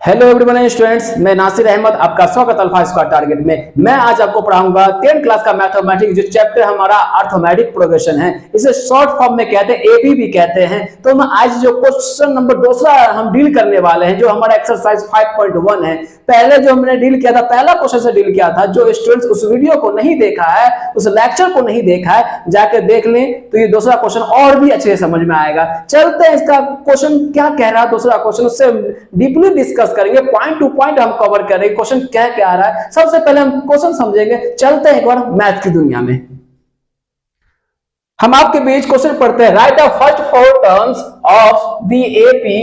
Hello everyone students, मैं नासिर अहमद आपका स्वागत अल्फा स्क्वायर टारगेट में। मैं आज आपको पढ़ाऊंगा 10th क्लास का मैथमेटिक्स जो चैप्टर हमारा अर्थमेटिक प्रोग्रेशन है। इसे शॉर्ट फॉर्म में कहते हैं, एपी भी कहते हैं। तो हम आज जो क्वेश्चन नंबर दूसरा हम डील करने वाले हैं, जो हमारा एक्सरसाइज 5.1 है। पहले जो हमने डील किया था, पहला क्वेश्चन से डील किया था। जो स्टूडेंट्स उस वीडियो को नहीं देखा है, उस लेक्चर को नहीं देखा है, जाकर देख लें तो ये दूसरा क्वेश्चन और भी अच्छे से समझ में आएगा। चलते हैं, इसका क्वेश्चन क्या कह रहा है दूसरा क्वेश्चन, उससे डीपली डिस्कस करेंगे, पॉइंट टू पॉइंट हम कवर करेंगे क्वेश्चन क्या क्या आ रहा है। सबसे पहले हम क्वेश्चन समझेंगे। चलते हैं एक बार मैथ की दुनिया में। हम आपके बीच क्वेश्चन पढ़ते हैं। Write the first 4 terms of the AP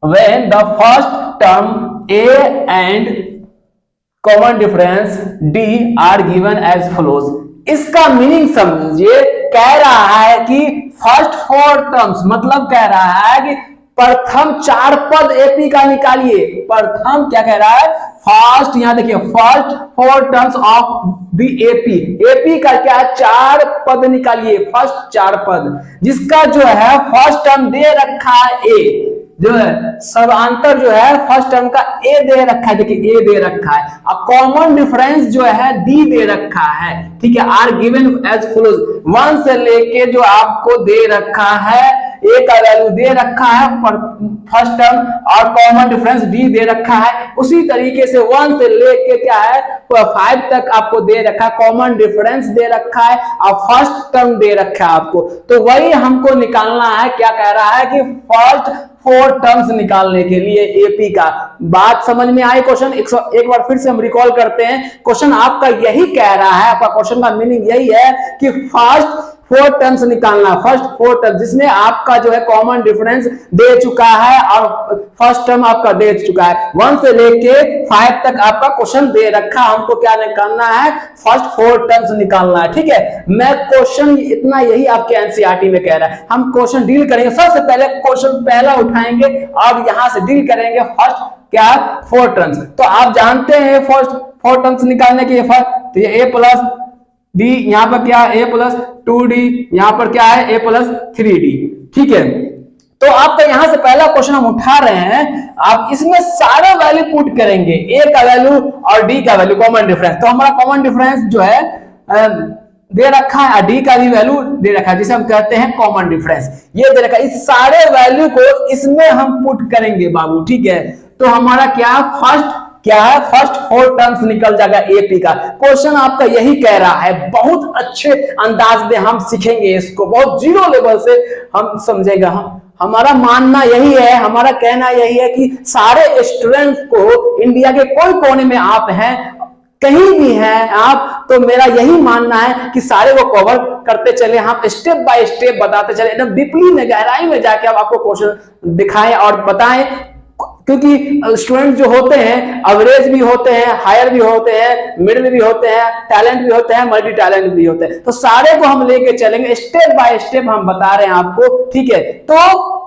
when the first term A and common difference D are given as follows. इसका मीनिंग समझिए। कह रहा है कि फर्स्ट 4 टर्म्स मतलब कह रहा है कि प्रथम 4 पद एपी का निकालिए। प्रथम क्या कह रहा है? फर्स्ट, यहां देखिए, first 4 terms of the AP. AP का क्या है? 4 पद निकालिए, फर्स्ट 4 पद, जिसका जो है फर्स्ट टर्म दे रखा है ए, जो है सब आंतर जो है फर्स्ट टर्म का ए दे रखा है। देखिए ए दे रखा है। अब कॉमन डिफरेंस जो है डी दे रखा है। ठीक है, आर गिवन एज फॉलोज। 1 से लेके जो आपको दे रखा है, ए का वैल्यू दे रखा है फर्स्ट टर्म, और कॉमन डिफरेंस डी दे रखा है। उसी तरीके से 1 से लेके क्या है 5 तक आपको दे रखा है, कॉमन डिफरेंस दे रखा है और फर्स्ट टर्म दे रखा है आपको। तो वही हमको निकालना है। क्या कह रहा है कि फर्स्ट 4 टर्म्स निकालने के लिए एपी का। बात समझ में आई? क्वेश्चन एक बार फिर से हम रिकॉल करते हैं। क्वेश्चन आपका यही कह रहा है, आपका क्वेश्चन का मीनिंग यही है कि फर्स्ट 4 टर्म्स निकालना। फर्स्ट 4 टर्म्स जिसमें आपका जो है कॉमन डिफरेंस दे चुका है और फर्स्ट टर्म आपका दे चुका है। 1 से लेके 5 तक आपका क्वेश्चन दे रखा। हमको क्या निकालना है? फर्स्ट 4 टर्म्स निकालना है। ठीक है, मैं क्वेश्चन इतना यही आपके एनसीईआरटी में कह रहा है। हम क्वेश्चन डील करेंगे। सबसे पहले क्वेश्चन पहला उठाएंगे और यहां से डील करेंगे फर्स्ट क्या 4 टर्म्स। तो आप जानते हैं फर्स्ट 4 टर्म्स निकालने के लिए फर्स्ट, तो ये ए प्लस डी, यहां पर क्या है? ए प्लस 2d, यहां पर क्या है? ए प्लस 3d। ठीक है, तो आपका यहां से पहला क्वेश्चन हम उठा रहे हैं। आप इसमें सारे वैल्यू पुट करेंगे, ए का वैल्यू और डी का वैल्यू, कॉमन डिफरेंस। तो हमारा कॉमन डिफरेंस जो है दे रखा है और डी का भी वैल्यू दे रखा है, जिसे हम कहते हैं कॉमन डिफरेंस। ये दे रखा है। इस सारे वैल्यू को इसमें हम पुट करेंगे बाबू। ठीक है, तो हमारा क्या फर्स्ट क्या है? फर्स्ट 4 टर्म्स निकल जाएगा एपी का। क्वेश्चन आपका यही कह रहा है। बहुत अच्छे अंदाज में हम सीखेंगे इसको, बहुत जीरो लेवल से हम समझेगा। हमारा मानना यही है, हमारा कहना यही है कि सारे स्टूडेंट्स को, इंडिया के कोई कोने में आप हैं, कहीं भी हैं आप, तो मेरा यही मानना है कि सारे वो कवर करते चले। हम स्टेप बाय स्टेप बताते चले, एकदम डीपली में, गहराई में जाके हम आपको क्वेश्चन दिखाएं और बताएं। क्योंकि स्टूडेंट जो होते हैं एवरेज भी होते हैं, हायर भी होते हैं, मिडिल भी होते हैं, टैलेंट भी होते हैं, मल्टी टैलेंट भी होते हैं। तो सारे को हम लेके चलेंगे, स्टेप बाय स्टेप हम बता रहे हैं आपको। ठीक है, तो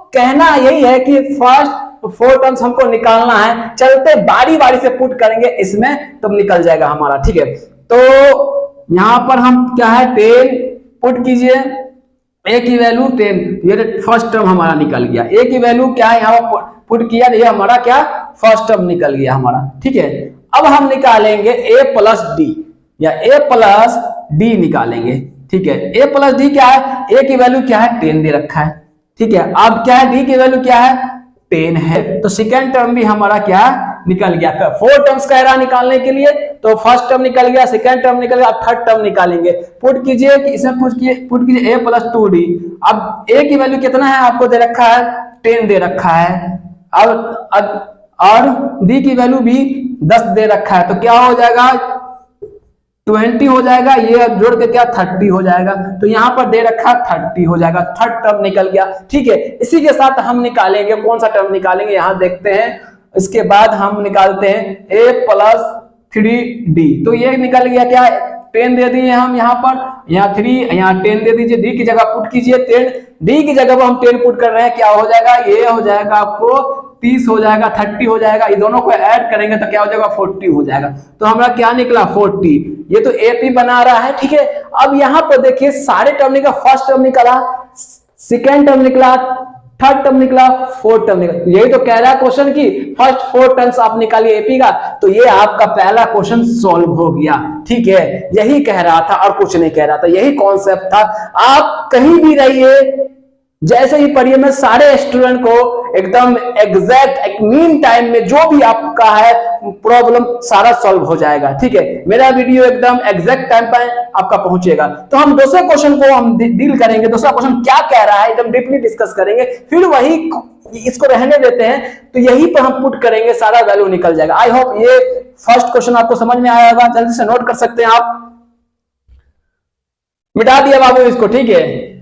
कहना यही है कि फर्स्ट 4 टर्म्स हमको निकालना है। चलते बारी बारी से पुट करेंगे इसमें, तब निकल जाएगा हमारा। ठीक है, तो यहां पर हम क्या है 10 पुट कीजिए, ए की वैल्यू 10, ये फर्स्ट टर्म हमारा निकल गया। ए की वैल्यू क्या है यहाँ पुट किया, ये हमारा क्या फर्स्ट टर्म निकल गया हमारा। ठीक है, अब हम निकालेंगे ए प्लस डी या ए प्लस डी निकालेंगे। ठीक है, ए प्लस डी क्या है? ए की वैल्यू क्या है? 10 दे रखा है। ठीक है, अब क्या है? डी की वैल्यू क्या है? 10 है। तो सेकेंड टर्म भी हमारा क्या निकल गया। 4 टर्म्स कह रहा निकालने के लिए, तो फर्स्ट टर्म निकल गया, सेकेंड टर्म निकल गया, थर्ड टर्म निकालेंगे। पुट कीजिए कि इसमें पुट कीजिए ए प्लस 2d। अब ए की वैल्यू कितना है आपको दे रखा है? 10 दे रखा है। अब और डी की वैल्यू भी 10 दे रखा है। तो क्या हो जाएगा? 20 हो जाएगा। ये अब जोड़ के क्या 30 हो जाएगा। तो यहां पर दे रखा 30 हो जाएगा। थर्ड टर्म निकल गया। ठीक है, इसी के साथ हम निकालेंगे, कौन सा टर्म निकालेंगे यहां देखते हैं। इसके बाद हम निकालते हैं a प्लस 3d। तो ये निकल गया क्या? 10 दे दिए हम यहाँ पर, यहाँ 3, यहाँ 10 दे दीजिए। d की जगह पुट कीजिए 10, d की जगह पर हम 10 पुट कर रहे हैं। क्या हो जाएगा? ये हो जाएगा आपको 30 हो जाएगा, 30 हो जाएगा, ये दोनों को ऐड करेंगे तो क्या हो जाएगा 40 हो जाएगा। तो हमारा क्या निकला 40। ये तो एपी बना रहा है, ठीक है। अब यहां पर देखिए सारे टर्म निकला, फर्स्ट टर्म निकला, सेकेंड टर्म निकला, थर्ड टर्म निकला, फोर्थ टर्म निकला। यही तो कह रहा है क्वेश्चन की फर्स्ट 4 टर्म्स आप निकालिए एपी का, तो ये आपका पहला क्वेश्चन सॉल्व हो गया, ठीक है। यही कह रहा था और कुछ नहीं कह रहा था, यही कॉन्सेप्ट था। आप कहीं भी रहिए, जैसे ही पढ़िए, मैं सारे स्टूडेंट को एकदम एग्जैक्ट एक मीन टाइम में जो भी आपका है प्रॉब्लम सारा सॉल्व हो जाएगा, ठीक है। मेरा वीडियो एकदम एग्जैक्ट टाइम पर आपका पहुंचेगा। तो हम दूसरे क्वेश्चन को हम डील करेंगे, दूसरा क्वेश्चन क्या कह रहा है एकदम डीपली डिस्कस करेंगे, फिर वही इसको रहने देते हैं, तो यही पर हम पुट करेंगे, सारा वैल्यू निकल जाएगा। आई होप ये फर्स्ट क्वेश्चन आपको समझ में आया होगा, जल्दी से नोट कर सकते हैं आप। मिटा दिया बाबू इसको, ठीक है।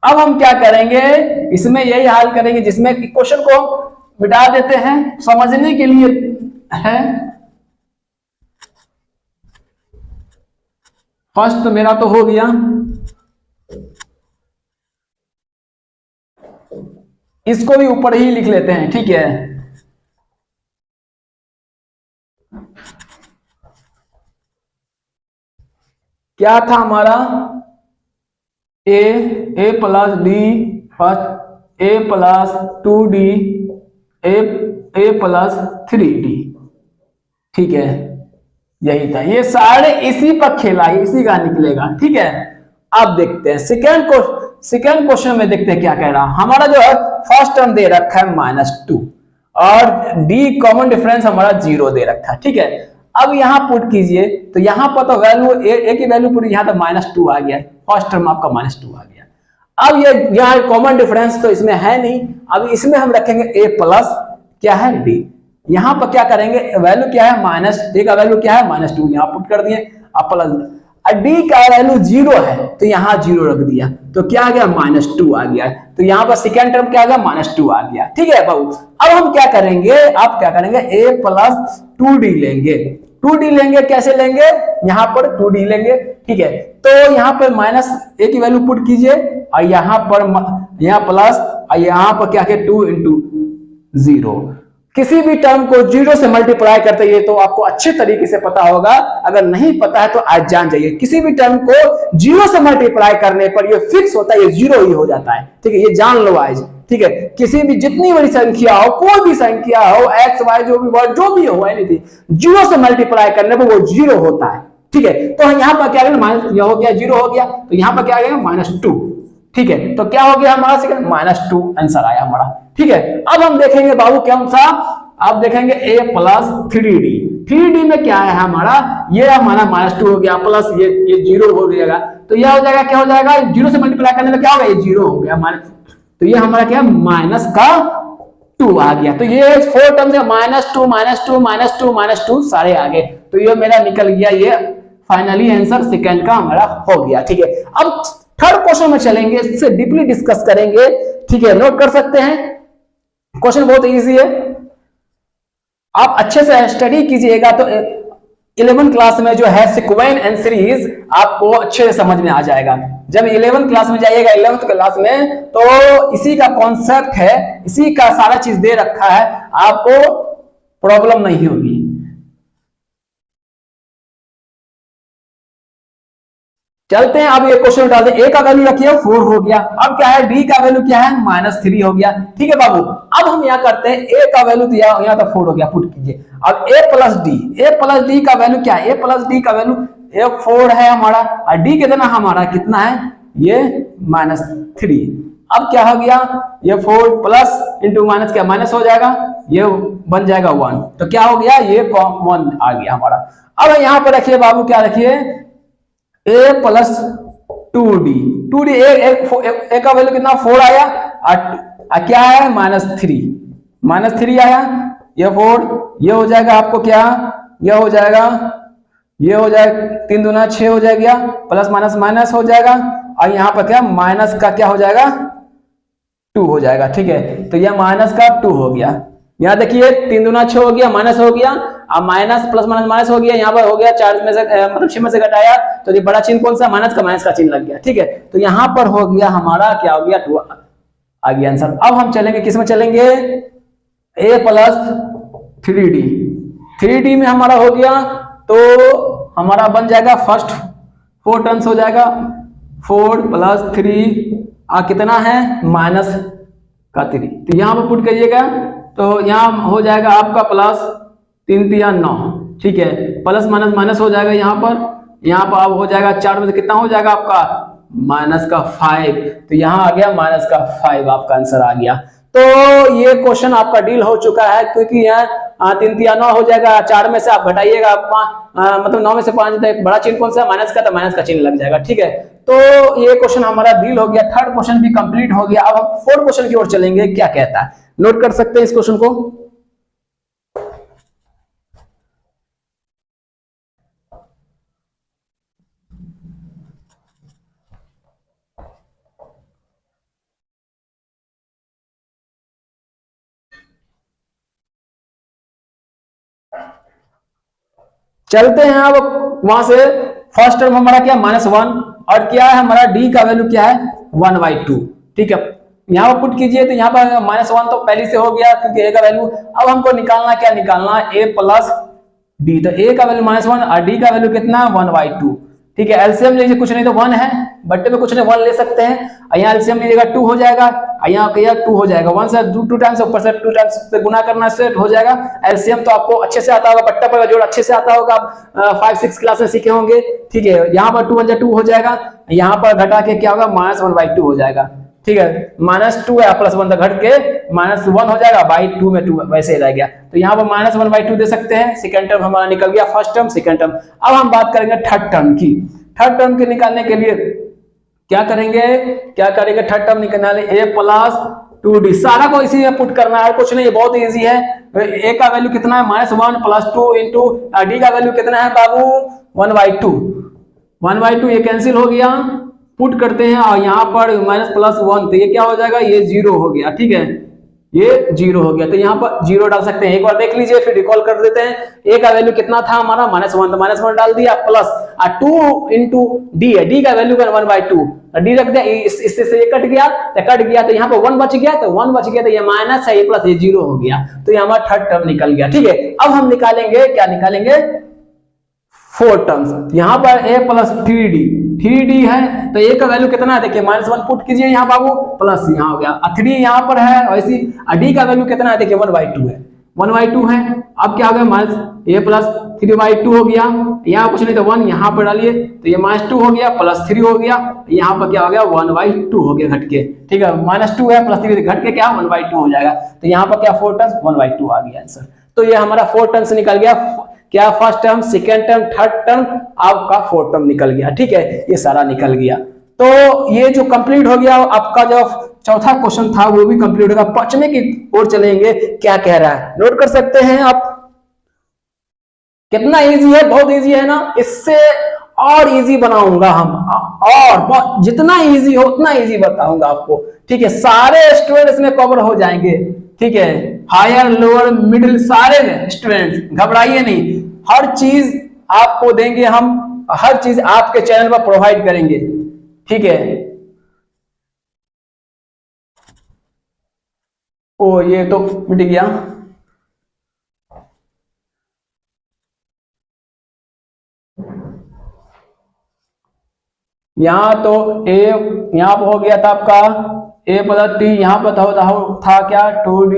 अब हम क्या करेंगे, इसमें यही हाल करेंगे जिसमें क्वेश्चन को मिटा देते हैं, समझने के लिए है। फर्स्ट तो मेरा तो हो गया, इसको भी ऊपर ही लिख लेते हैं, ठीक है। क्या था हमारा ए plus D, first A plus 2d, A plus 3d, ठीक है। यही था, ये सारे इसी पर खेला, इसी का निकलेगा, ठीक है। अब देखते हैं सेकेंड क्वेश्चन में, देखते हैं क्या कह रहा। हमारा जो है फर्स्ट टर्म दे रखा है -2 और डी कॉमन डिफरेंस हमारा 0 दे रखा है, ठीक है। अब यहां पुट कीजिए, तो यहां पर तो वैल्यू ए की वैल्यू पुट, यहां तो -2 आ गया, फर्स्ट टर्म आपका -2 आ गया। अब ये यहां कॉमन डिफरेंस तो इसमें है नहीं, अब इसमें हम रखेंगे ए प्लस क्या है डी। यहां पर क्या करेंगे, वैल्यू क्या है -a का वैल्यू क्या है -2, यहां पुट कर दिए। अब प्लस डी का वैल्यू 0 है, तो यहां 0 रख दिया, तो क्या आ गया -2 आ गया। तो यहां पर सेकेंड टर्म क्या आ गया -2 आ गया, ठीक है बाबू। अब हम क्या करेंगे, आप क्या करेंगे, a प्लस 2d लेंगे। 2d लेंगे, कैसे लेंगे, यहां पर 2d लेंगे, ठीक है। तो यहां पर -a की वैल्यू पुट कीजिए, और यहां पर यहां प्लस, और यहां पर क्या है 2 × 0। किसी भी टर्म को 0 से मल्टीप्लाई करते हैं, तो आपको अच्छे तरीके से पता होगा, अगर नहीं पता है तो आज जान जाइए। किसी भी टर्म को 0 से मल्टीप्लाई करने पर ये फिक्स होता है, ये 0 ही हो जाता है, ठीक है। ये जान लो आज, ठीक है। किसी भी जितनी बड़ी संख्या हो, कोई भी संख्या हो, x y जो भी वर्ड जो भी हो, एनीथिंग 0 से मल्टीप्लाई करने पर वो 0 होता है, ठीक है। तो यहाँ पर क्या हो गया 0 हो गया, तो यहाँ पर क्या आ गया -2, ठीक है। तो क्या हो गया हमारा सेकंड -2 आंसर आया हमारा, ठीक है। अब हम देखेंगे बाबू कौन सा, आप देखेंगे a प्लस 3d। 3d में क्या है हमारा, ये हमारा -2 हो गया, प्लस ये 0 हो जाएगा, तो यह हो जाएगा, क्या हो जाएगा, 0 से मल्टीप्लाई करने में क्या हो गया, ये 0 हो गया माइनस, तो ये हमारा क्या -2 आ गया। तो ये 4 टर्म्स है, -2 सारे आ गए, तो ये मेरा निकल गया, ये फाइनली आंसर सेकंड का हमारा हो गया, ठीक है। अब थर्ड क्वेश्चन में चलेंगे, इससे डीपली डिस्कस करेंगे, ठीक है। नोट कर सकते हैं, क्वेश्चन बहुत इजी है, आप अच्छे से स्टडी कीजिएगा तो 11th क्लास में जो है सीक्वेंस एंड सीरीज आपको अच्छे से समझ में आ जाएगा। जब 11th क्लास में जाइएगा, 11th क्लास में, तो इसी का कॉन्सेप्ट है, इसी का सारा चीज दे रखा है, आपको प्रॉब्लम नहीं होगी। चलते हैं, अब ये क्वेश्चन उठा दे। a का वैल्यू रखिए 4 हो गया, अब क्या है d का वैल्यू क्या है -3 हो गया, ठीक है बाबू। अब हम यहाँ करते हैं a का वैल्यू दिया, यहाँ तो 4 हो गया, पुट कीजिए। अब a प्लस d का वैल्यू क्या है, a प्लस d का वैल्यू ये 4 है हमारा, और d कितना हमारा कितना है, ये -3। अब क्या हो गया, ये 4 प्लस इंटू माइनस क्या माइनस हो जाएगा, ये बन जाएगा 1, तो क्या हो गया, ये 1 आ गया हमारा। अब यहाँ पर रखिए बाबू, क्या रखिए, a प्लस 2d, a का वैल्यू कितना 4 आया, और क्या है -3 आया, ये 4, ये हो जाएगा आपको क्या, ये हो जाएगा, ये हो जाएगा 3 दूना 6 हो जाएगा, प्लस माइनस माइनस हो जाएगा, और यहाँ पर क्या माइनस का क्या हो जाएगा 2 हो जाएगा, ठीक है। तो यह माइनस का 2 हो गया, यहाँ देखिए 3 दूना 6 हो गया, माइनस हो गया, अब माइनस प्लस माइनस माइनस हो गया, यहाँ पर हो गया 4 में से मतलब 6 में से घटाया, तो ये बड़ा चिन्ह कौन सा, माइनस का चिन्ह लग गया, ठीक है। तो यहाँ पर हो गया हमारा क्या हो गया 2, आ गया आंसर। अब हम चलेंगे किस में चलेंगे, a प्लस 3d। 3d में हमारा हो गया तो हमारा बन जाएगा फर्स्ट 4 टर्म्स हो जाएगा 4 प्लस 3 कितना है माइनस का 3, तो यहाँ पर पुट करिएगा तो यहाँ हो जाएगा आपका प्लस 3 3 9, ठीक है, प्लस माइनस माइनस हो जाएगा यहाँ पर अब हो जाएगा 4 में से कितना हो जाएगा आपका माइनस का 5, तो यहाँ आ गया माइनस का 5 आपका आंसर आ गया। तो ये क्वेश्चन आपका डील हो चुका है, क्योंकि यहाँ 3 3 9 हो जाएगा, 4 में से आप घटाइएगा मतलब 9 में से 5 एक बड़ा चिन्ह कौन सा माइनस का, तो माइनस का चिन्ह लग जाएगा, ठीक है। तो ये क्वेश्चन हमारा डील हो गया, थर्ड क्वेश्चन भी कंप्लीट हो गया। अब हम फोर्थ क्वेश्चन की ओर चलेंगे, क्या कहता है नोट कर सकते हैं इस क्वेश्चन को। चलते हैं अब वहां से, फर्स्ट टर्म हमारा क्या -1 और क्या है हमारा डी का वैल्यू क्या है 1/2, ठीक है। यहाँ पर पुट कीजिए तो यहाँ पर -1 तो पहले से हो गया क्योंकि ए का वैल्यू, अब हमको निकालना क्या निकालना ए प्लस डी, तो ए का वैल्यू -1 और डी का वैल्यू कितना 1/2, ठीक है। एलसीएम लीजिए, कुछ नहीं तो 1 है, बट्टे में कुछ नहीं 1 ले सकते हैं, यहाँ एलसीएम लीजिएगा 2 हो जाएगा, यहाँ 2 हो जाएगा, 1 से 2 टाइम्स ऊपर से 2 टाइम्स से गुना करना से हो जाएगा। एलसीएम तो आपको अच्छे से आता होगा, बट्टा पर जोड़ अच्छे से आता होगा, आप 5-6 क्लास में सीखे होंगे, ठीक है। यहाँ पर 2 1 2 हो जाएगा, यहाँ पर घटा के क्या होगा -1/2 हो जाएगा, ठीक है। -2 है प्लस 1 घट के -1 हो जाएगा, बाई 2 में 2 वैसे ही रह गया, तो यहाँ पर -1/2 दे सकते हैं। सेकंड टर्म हमारा निकल गया, फर्स्ट टर्म सेकंड टर्म। अब हम बात करेंगे थर्ड टर्म की। थर्ड टर्म के निकालने के लिए क्या करेंगे थर्ड टर्म निकालने a प्लस 2d, सारा को इसी में पुट करना है, कुछ नहीं, बहुत इजी है। a का वैल्यू कितना है -1 प्लस 2 इंटू d का वैल्यू कितना है बाबू 1/2, 1/2 ये कैंसिल हो गया, पुट करते हैं और यहाँ पर -+1 तो ये क्या हो जाएगा, ये 0 हो गया, ठीक है, ये 0 हो गया, तो यहाँ पर 0 डाल सकते हैं। एक बार देख लीजिए फिर रिकॉल कर देते हैं। a का वैल्यू कितना था हमारा -1, तो -1 डाल दिया, प्लस 2 इंटू डी है, डी का वैल्यू 1/2, डी रख दिया, इससे से ये कट गया तो यहाँ पर 1 बच गया, तो 1 बच गया, तो ये माइनस है, ये प्लस, ये 0 हो गया, तो ये हमारा थर्ड टर्म निकल गया, ठीक है। अब हम निकालेंगे क्या निकालेंगे फोर टर्म्स। यहाँ पर a प्लस 3d है, तो a का वैल्यू कितना है देखिए -1 पुट कीजिए यहाँ बाबू, प्लस यहाँ हो गया, 3 यहाँ पर है, वैसे d का वैल्यू कितना है देखिए 1/2 है, 1/2 है। अब क्या हो गया a प्लस 3/2 हो गया, यहाँ कुछ नहीं तो 1 यहाँ पर डालिए, तो ये -2 हो गया, प्लस 3 हो गया, यहाँ पर क्या हो गया 1/2 हो गया घट के, ठीक है, -2 है प्लस 3 घट के क्या 1/2 हो जाएगा, तो यहाँ पर क्या 4 टर्म्स 1/2 आ गया आंसर। तो ये हमारा 4 टर्म्स निकल गया, क्या first term second term third term आपका फोर्थ टर्म निकल गया, ठीक है, ये सारा निकल गया। तो ये जो कंप्लीट हो गया, आपका जो चौथा क्वेश्चन था वो भी कंप्लीट होगा। पांचवें की ओर चलेंगे, क्या कह रहा है नोट कर सकते हैं आप। कितना इजी है, बहुत इजी है ना, इससे और इजी बनाऊंगा हम, और जितना इजी हो उतना इजी बताऊंगा आपको, ठीक है। सारे स्टूडेंट इसमें कवर हो जाएंगे, ठीक है, हायर लोअर मिडिल सारे स्टूडेंट्स, घबराइए नहीं, हर चीज आपको देंगे हम, हर चीज आपके चैनल पर प्रोवाइड करेंगे, ठीक है। ओ ये तो मिट गया, यहाँ तो a यहाँ पर हो गया था आपका a प्लस टी, यहाँ पर था क्या 2d,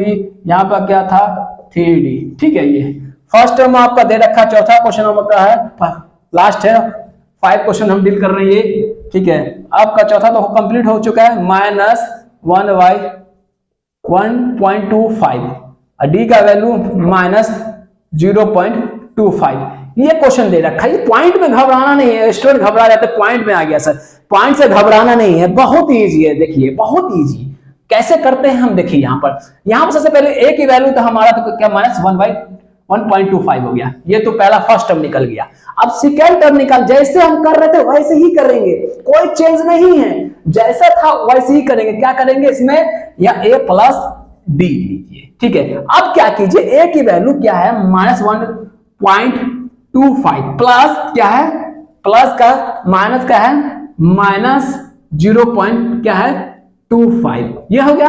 यहाँ पर क्या था 3d, ठीक है। ये फर्स्ट टर्म आपका दे रखा, चौथा क्वेश्चन आपका है, लास्ट है, 5 क्वेश्चन हम डील कर रहे हैं ये, ठीक है। आपका चौथा तो कंप्लीट हो चुका है, -1/1.25 और d का वैल्यू -0.25, ये क्वेश्चन दे रखा है। ये पॉइंट में घबराना नहीं है, स्टूडेंट घबरा जाते पॉइंट में आ गया सर, पॉइंट से घबराना नहीं है, बहुत इजी है, देखिए बहुत इजी कैसे करते हैं हम, देखिए यहाँ पर सबसे पहले a की वैल्यू तो हमारा तो क्या -1/1.25 हो गया, ये तो पहला फर्स्ट टर्म निकल गया। अब सेकेंड टर्म निकाल, जैसे हम कर रहे थे वैसे ही करेंगे, कोई चेंज नहीं है, जैसा था वैसे ही करेंगे। क्या करेंगे इसमें, या a प्लस डी लीजिए, ठीक है। अब क्या कीजिए, a की वैल्यू क्या है -1.25 प्लस क्या है, प्लस का माइनस का है -0. क्या है -2.25 ये हो गया।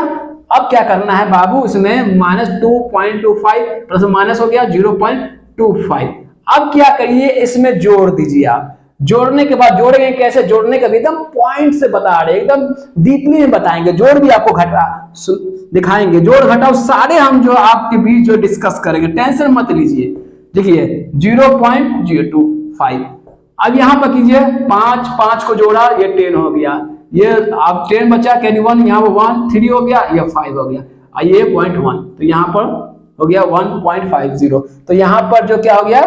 अब क्या करना है बाबू, इसमें -2.25 प्लस माइनस हो गया 0.25। अब क्या करिए, इसमें जोड़ दीजिए आप। जोड़ने के बाद जोड़ेंगे कैसे, जोड़ने का भी एकदम पॉइंट से बता रहे, एकदम डीपली में बताएंगे, जोड़ भी आपको घटा दिखाएंगे, जोड़ घटाओ सारे हम जो आपके बीच जो डिस्कस करेंगे, टेंशन मत लीजिए। देखिए 0.025, अब यहां पर कीजिए 5 5 को जोड़ा, ये 10 हो गया, ये आप 10 बचा, कैरी 1 यहाँ पर 1 3 हो गया, ये 5 हो गया, ये 0.1, तो यहाँ पर हो गया 1.50। तो यहाँ पर जो क्या हो गया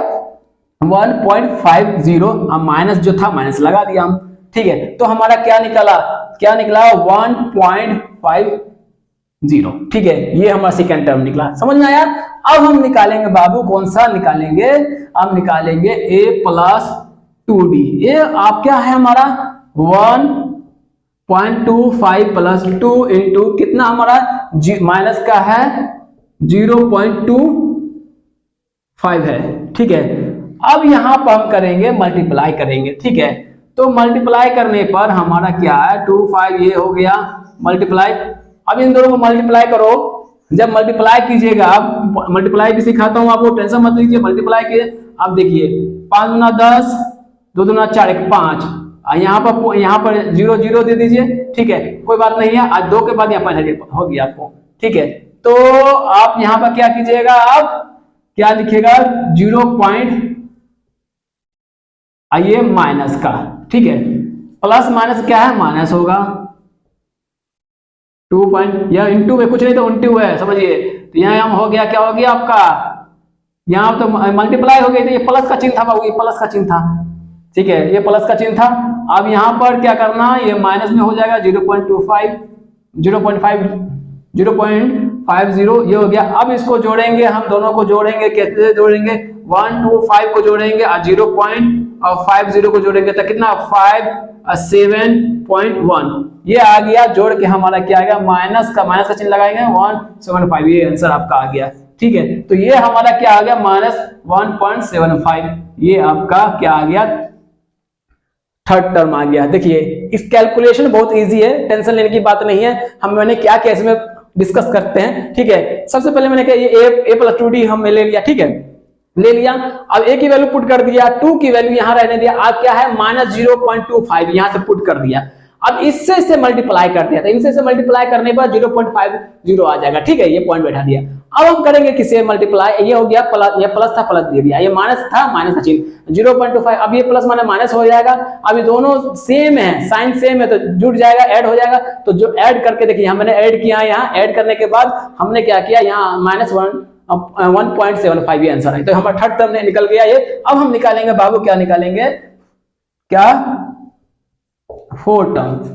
1.50, अब माइनस जो था माइनस लगा दिया हम, ठीक है। तो हमारा क्या निकला, 1.50, ठीक है, ये हमारा सेकेंड टर्म निकला, समझ में आया। अब हम निकालेंगे बाबू, कौन सा निकालेंगे, अब निकालेंगे a प्लस 2d। ये आप क्या है हमारा 1.25 प्लस 2 इंटू कितना हमारा माइनस का है 0.25 है, ठीक है। अब यहां पर हम करेंगे मल्टीप्लाई करेंगे, ठीक है। तो मल्टीप्लाई करने पर हमारा क्या है 25, ये हो गया मल्टीप्लाई। अब इन दोनों को मल्टीप्लाई करो, जब मल्टीप्लाई कीजिएगा, आप मल्टीप्लाई भी सिखाता हूं आपको, टेंशन मत लीजिए, मल्टीप्लाई कीजिए। अब देखिए 5 गुना 10, 2 दूना 4, 1 5, यहाँ पर 0 0 दे दीजिए, ठीक है, कोई बात नहीं है। आज 2 के बाद यहाँ पर हो गया आपको, ठीक है। तो आप यहाँ पर क्या कीजिएगा, आप क्या लिखिएगा 0. आइए माइनस का, ठीक है, प्लस माइनस क्या है माइनस होगा 2. यह इंटू में कुछ नहीं तो इंटू है, समझिए। तो यहाँ हो गया, क्या हो गया आपका, यहाँ तो मल्टीप्लाई हो गई, तो ये प्लस का चिन्ह था बाबू, ये प्लस का चिन्ह था, ठीक है, ये प्लस का चिन्ह था। अब यहाँ पर क्या करना, ये माइनस में हो जाएगा 0.25, 0.50 ये हो गया। अब इसको जोड़ेंगे, हम दोनों को जोड़ेंगे, कैसे जोड़ेंगे 1 2 5 को जोड़ेंगे और 0.50 को जोड़ेंगे, तो कितना 7.1 ये आ गया। जोड़ के हमारा क्या आ गया, माइनस का चिन्ह लगाएंगे 175, ये आंसर आपका आ गया, ठीक है। तो ये हमारा क्या आ गया -1.75, ये आपका क्या आ गया थर्ड टर्म आ गया। देखिए इस कैलकुलेशन बहुत इजी है, टेंशन लेने की बात नहीं है। मैंने क्या क्या इसमें डिस्कस करते हैं, ठीक है। सबसे पहले मैंने कहा ये a प्लस 2d हम ले लिया, ठीक है, ले लिया। अब a की वैल्यू पुट कर दिया, 2 की वैल्यू यहां रहने दिया, आज क्या है -0.25 यहां से पुट कर दिया। अब इससे इसे मल्टीप्लाई कर दिया, तो इनसे से मल्टीप्लाई करने पर 0.50 आ जाएगा, ठीक है, ये पॉइंट बैठा दिया। अब हम करेंगे किसे मल्टीप्लाई, ये हो गया प्लस, ये प्लस था प्लस दे दिया, ये माइनस था माइनस का चिन्ह 0.25, अब ये प्लस माइनस माइनस हो जाएगा। अब ये दोनों सेम है, साइन सेम है, तो जुड़ जाएगा, ऐड हो जाएगा। तो जो ऐड करके देखिए हमने ऐड किया, यहाँ ऐड करने के बाद हमने क्या किया, यहाँ -1.75 ये आंसर है। तो हमारा थर्ड टर्म निकल गया ये। अब हम निकालेंगे बाबू, क्या निकालेंगे, क्या 4 टर्म्स,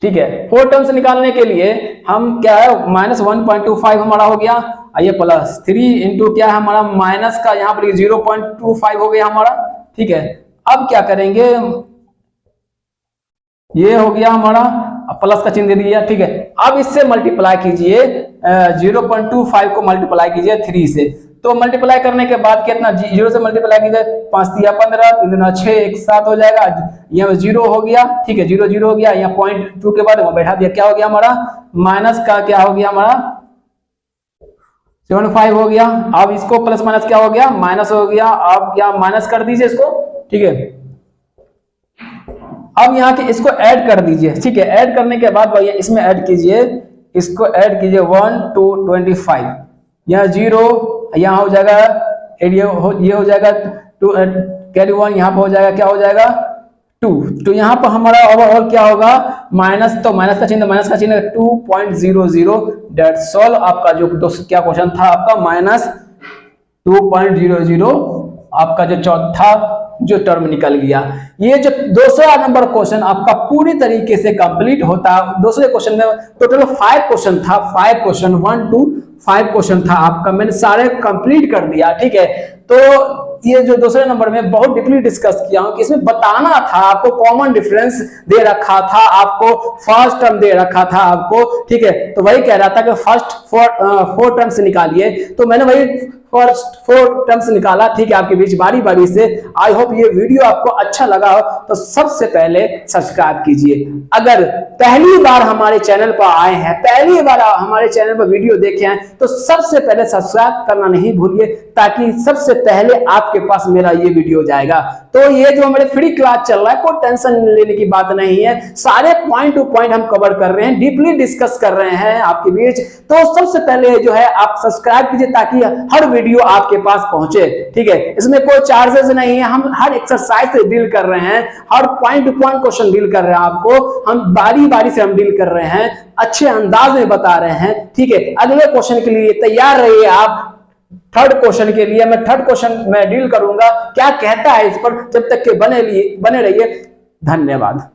ठीक है। 4 टर्म्स निकालने के लिए हम क्या है -1.25 हमारा हो गया, ये प्लस 3 इंटू क्या है हमारा माइनस का, यहाँ पर 0.25 हो गया हमारा, ठीक है। अब क्या करेंगे, ये हो गया हमारा, प्लस का चिन्ह दे दिया, ठीक है। अब इससे मल्टीप्लाई कीजिए, 0.25 को मल्टीप्लाई कीजिए 3 से, तो मल्टीप्लाई करने के बाद कितना 0 से मल्टीप्लाई कीजिए, 5 3 15, 3 दूना 6, 1 7 हो जाएगा, यहाँ 0 हो गया, ठीक है, 0 0 हो गया, यहाँ 0.2 के बाद बैठा दिया, क्या हो गया हमारा माइनस का क्या हो गया हमारा 75 हो गया। अब इसको प्लस माइनस क्या हो गया माइनस हो गया, अब क्या माइनस कर दीजिए इसको, ठीक है। अब यहाँ के इसको ऐड कर दीजिए, ठीक है, ऐड करने के बाद भैया इसमें ऐड कीजिए, इसको ऐड कीजिए 1 2 25, यहाँ 0 यहाँ हो जाएगा, ये हो जाएगा 2 कैरी 1 यहाँ पर हो जाएगा, क्या हो जाएगा 2। तो यहाँ पर हमारा ओवरऑल क्या होगा माइनस, तो माइनस का चिन्ह 2.00, दैट्स ऑल। आपका जो क्या क्वेश्चन था आपका -2.00 आपका जो चौथा जो टर्म निकल गया। ये जो दूसरा नंबर क्वेश्चन आपका पूरी तरीके से कंप्लीट होता है। दूसरे क्वेश्चन में टोटल 5 क्वेश्चन था, 5 क्वेश्चन 1 to 5 क्वेश्चन था आपका, मैंने सारे कंप्लीट कर दिया, ठीक है। तो ये जो दूसरे नंबर में बहुत डीपली डिस्कस किया हूं कि इसमें बताना था आपको, कॉमन डिफरेंस दे रखा था आपको, फर्स्ट टर्म दे रखा था आपको, ठीक है। तो वही कह रहा था कि फर्स्ट 4 टर्म से निकालिए, तो मैंने वही फर्स्ट 4 टर्म्स निकाला, ठीक है, आपके बीच बारी बारी से। आई होप ये वीडियो आपको अच्छा लगा हो तो सबसे पहले सब्सक्राइब कीजिए। अगर पहली बार हमारे चैनल पर आए हैं, पहली बार हमारे चैनल पर वीडियो देखे हैं, तो सबसे पहले सब्सक्राइब करना नहीं भूलिए, ताकि सबसे पहले आपके पास मेरा ये वीडियो जाएगा। तो ये जो हमारे फ्री क्लास चल रहा है, कोई टेंशन लेने की बात नहीं है, सारे पॉइंट टू पॉइंट हम कवर कर रहे हैं, डीपली डिस्कस कर रहे हैं आपके बीच। तो सबसे पहले जो है आप सब्सक्राइब कीजिए, ताकि हर वीडियो आपके पास पहुंचे, ठीक है। इसमें कोई चार्जेस नहीं है, हम हर एक्सरसाइज से डील कर रहे हैं, हर point to point question deal कर रहे हैं, आपको हम बारी बारी से हम डील कर रहे हैं, अच्छे अंदाज में बता रहे हैं, ठीक है। अगले क्वेश्चन के लिए तैयार रहिए आप। थर्ड क्वेश्चन के लिए मैं थर्ड क्वेश्चन में डील करूंगा, क्या कहता है इस पर, जब तक के बने रहिए। धन्यवाद।